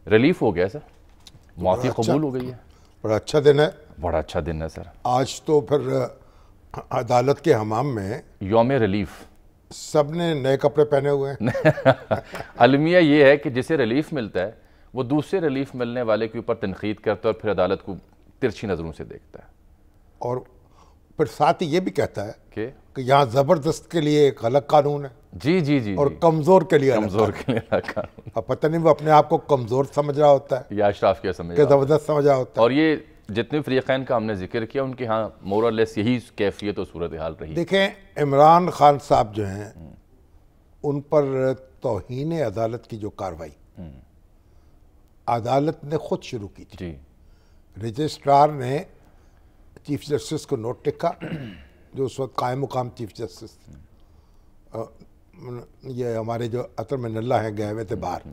Relief ہو گیا سر، معافی قبول ہو گئی ہے، بڑا اچھا دن ہے، بڑا اچھا دن ہے سر، آج تو پھر عدالت کے حمام میں یوم ریلیف۔ سب نے نئے کپڑے پہنے ہوئے ہیں۔ المیہ یہ ہے کہ جسے ریلیف ملتا ہے وہ دوسرے ریلیف ملنے والے کے اوپر تنقید کرتا ہے اور پھر عدالت کو ترچھی نظروں سے دیکھتا ہے، اور پھر ساتھ ہی یہ بھی کہتا ہے کہ یہاں زبردست کے لیے ایک الگ قانون ہے جی جی جی اور کمزور کے لیے الگ کمزور قانون۔ کے لیے الگ قانون، اب پتہ نہیں وہ اپنے آپ کو کمزور سمجھ رہا ہوتا ہے یا اشراف کیا سمجھ کہ رہا ہے۔ زبردست سمجھ رہا ہوتا ہے۔ اور یہ جتنے فریقین کا ہم نے ذکر کیا ان کے ہاں مور اور لیس یہی کیفیت و صورتحال رہی۔ دیکھیں عمران خان صاحب جو ہیں ان پر توہین عدالت کی جو کاروائی عدالت نے خود شروع کی تھی، جی رجسٹرار نے چیف جسٹس کو نوٹ لکھا جو اس وقت قائم مقام چیف جسٹس یہ ہمارے جو عطر من اللہ ہیں گئے ہوئے تھے باہر،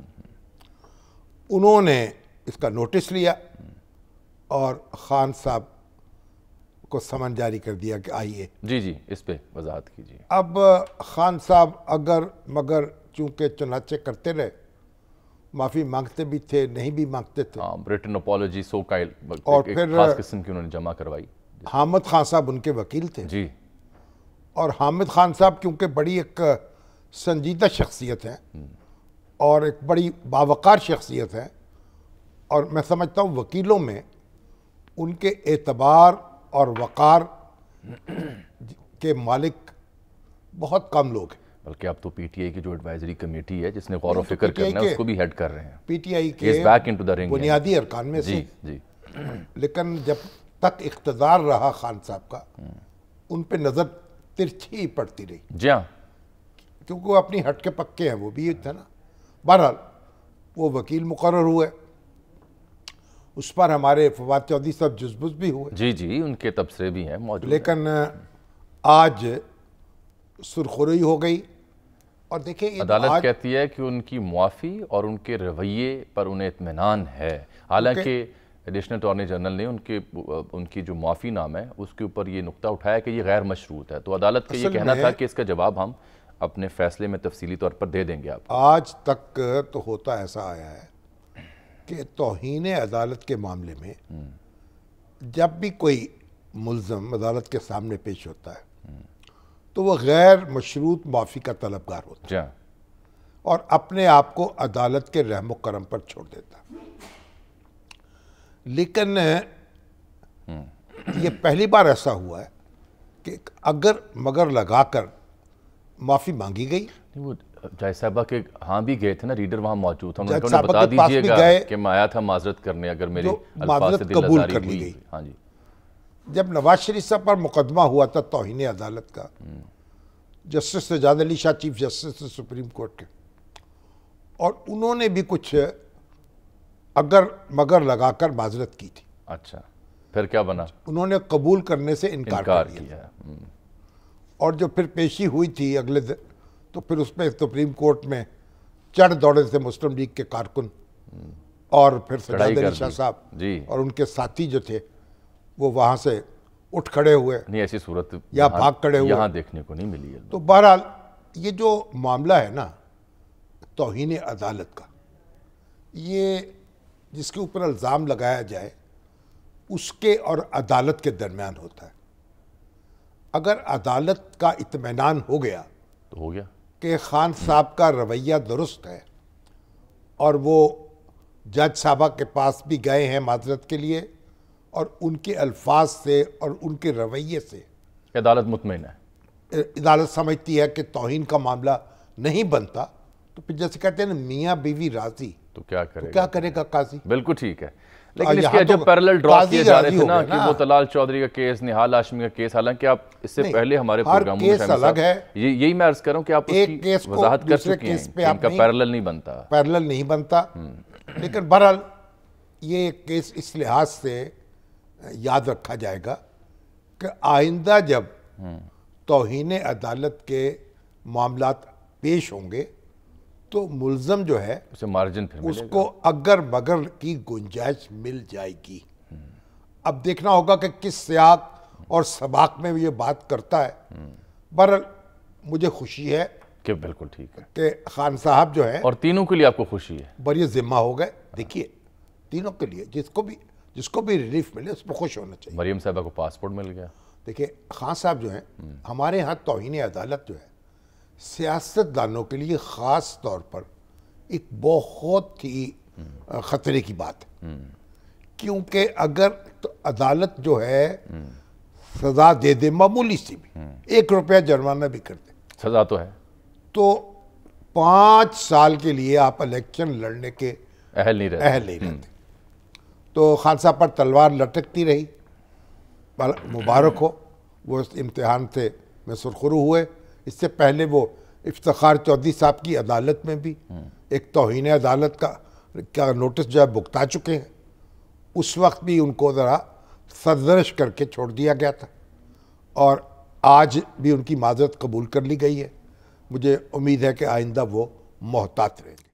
انہوں نے اس کا نوٹس لیا اور خان صاحب کو سمن جاری کر دیا کہ آئیے۔ جی جی اس پہ وضاحت کیجیے۔ اب خان صاحب اگر مگر چونکہ چنانچہ کرتے رہے، معافی مانگتے بھی تھے نہیں بھی مانگتے تھے، ہاں ریٹن اپولوجی سو کائل اور ایک پھر خاص قسم کی انہوں نے جمع کروائی۔ حامد خان صاحب ان کے وکیل تھے، جی اور حامد خان صاحب کیونکہ بڑی ایک سنجیدہ شخصیت ہے اور ایک بڑی باوقار شخصیت ہے، اور میں سمجھتا ہوں وکیلوں میں ان کے اعتبار اور وقار کے مالک بہت کم لوگ ہیں۔ بلکہ اب تو پی ٹی آئی کی جو ایڈوائزری کمیٹی ہے جس نے غور و فکر کرنا ہے اس کو بھی ہیڈ کر رہے ہیں، P T I He is کے back into the ring بنیادی ارکان میں سے، جی جی لیکن جب تک اقتدار رہا خان صاحب کا ان پہ نظر ترچھی پڑتی رہی، جی ہاں کیونکہ وہ اپنی ہٹ کے پکے ہیں، وہ بھی تھا نا۔ بہرحال وہ وکیل مقرر ہوئے، اس پر ہمارے فواد چودھری صاحب جزبز بھی ہوئے، جی جی ان کے تبصرے بھی ہیں موجود، لیکن آج سرخروئی ہو گئی۔ اور دیکھیں یہ عدالت کہتی ہے کہ ان کی معافی اور ان کے رویے پر انہیں اطمینان ہے، حالانکہ ایڈیشنل اٹارنی جنرل نے ان کی جو معافی نام ہے اس کے اوپر یہ نقطہ اٹھایا کہ یہ غیر مشروط ہے، تو عدالت کا یہ کہنا تھا کہ اس کا جواب ہم اپنے فیصلے میں تفصیلی طور پر دے دیں گے آپ کو۔ آج تک تو ہوتا ایسا آیا ہے کہ توہین عدالت کے معاملے میں جب بھی کوئی ملزم عدالت کے سامنے پیش ہوتا ہے تو وہ غیر مشروط معافی کا طلبگار ہوتا ہے جی ہاں اور اپنے آپ کو عدالت کے رحم و کرم پر چھوڑ دیتا ہے۔ لیکن یہ پہلی بار ایسا ہوا ہے کہ اگر مگر لگا کر معافی مانگی گئی، وہ جائے صاحبہ کے ہاں بھی گئے تھے نا، ریڈر وہاں موجود تھا، انہوں نے جج کہا صاحبہ بتا کے پاس دیجئے بھی گا گئے کہ میں آیا تھا معذرت کرنے اگر میری جو الفاظ سے معذرت دل قبول آزاری کر لی ہوئی۔ گئی۔ ہاں جی جب نواز شریف صاحب پر مقدمہ ہوا تھا توہین عدالت کا، justice Sajjad Ali Shah chief justice supreme court کے، اور انہوں نے بھی کچھ اگر مگر لگا کر معذرت کی تھی، اچھا پھر کیا بنا؟ انہوں نے قبول کرنے سے انکار کر دیا، کیا ہے۔ اور جو پھر پیشی ہوئی تھی اگلے دن تو پھر اس میں سپریم کورٹ میں چڑھ دوڑے تھے مسلم لیگ کے کارکن اور پھر سجاد علی شاہ صاحب جی اور ان کے ساتھی جو تھے وہ وہاں سے اٹھ کھڑے ہوئے نہیں ایسی صورت یا بھاگ کھڑے ہوئے۔ یہاں دیکھنے کو نہیں ملی ہے۔ تو بہرحال یہ جو معاملہ ہے نا توہین عدالت کا، یہ جس کے اوپر الزام لگایا جائے اس کے اور عدالت کے درمیان ہوتا ہے۔ اگر عدالت کا اطمینان ہو گیا تو ہو گیا کہ خان صاحب کا رویہ درست ہے اور وہ جج صاحبہ کے پاس بھی گئے ہیں معذرت کے لیے، اور ان کے الفاظ سے اور ان کے رویے سے عدالت مطمئن ہے، عدالت سمجھتی ہے کہ توہین کا معاملہ نہیں بنتا، تو پھر جیسے کہتے ہیں نا میاں بیوی راضی، تو کیا کرے تو کیا کرے گا قاضی؟ بالکل ٹھیک ہے، لیکن اس یہاں کے تو جب پیرلل ڈرا قاضی کیے جا رہے راضی تھے ہو نا گئے کہ نا۔ وہ طلال چودھری کا کیس، نہال ہاشمی کا کیس، حالانکہ آپ اس سے نہیں، پہلے ہمارے ہر پروگراموں میں کیس شامل الگ ہے، یہی میں عرض کروں کہ آپ اس ایک کی کیس کو وضاحت کر دوسرے چکے ہیں کیس پہ کہ ان آپ کا نہیں پیرلل نہیں بنتا۔ پیرلل نہیں بنتا، لیکن بہرحال یہ کیس اس لحاظ سے یاد رکھا جائے گا کہ آئندہ جب توہین عدالت کے معاملات پیش ہوں گے تو ملزم جو ہے اسے مارجن پھر اس ملے گا۔ کو اگر مگر کی گنجائش مل جائے گی۔ اب دیکھنا ہوگا کہ کس سیاق اور سباق میں یہ بات کرتا ہے۔ بہرحال مجھے خوشی ہے کہ بالکل ٹھیک ہے کہ خان صاحب جو ہیں اور تینوں کے لیے آپ کو خوشی ہے؟ بری ذمہ ہو گئے. دیکھیے تینوں کے لیے جس کو بھی ریلیف ملے اس پہ خوش ہونا چاہیے. مریم صاحبہ کو پاسپورٹ مل گیا. دیکھیے خان صاحب جو ہیں ہمارے ہاں توہین عدالت جو ہے سیاست دانوں کے لیے خاص طور پر ایک بہت ہی خطرے کی بات ہے. کیونکہ اگر عدالت جو ہے سزا دے دے معمولی سی بھی 1 روپیہ جرمانہ بھی کر دے سزا تو ہے تو 5 سال کے لیے آپ الیکشن لڑنے کے اہل نہیں رہتے. تو خان صاحب پر تلوار لٹکتی رہی. مبارک ہو وہ اس امتحان سے میں سرخرو ہوئے. اس سے پہلے وہ افتخار چودھری صاحب کی عدالت میں بھی ایک توہین عدالت کا نوٹس جو ہے بھگتا چکے ہیں. اس وقت بھی ان کو ذرا سرزنش کر کے چھوڑ دیا گیا تھا اور آج بھی ان کی معذرت قبول کر لی گئی ہے. مجھے امید ہے کہ آئندہ وہ محتاط رہیں گے.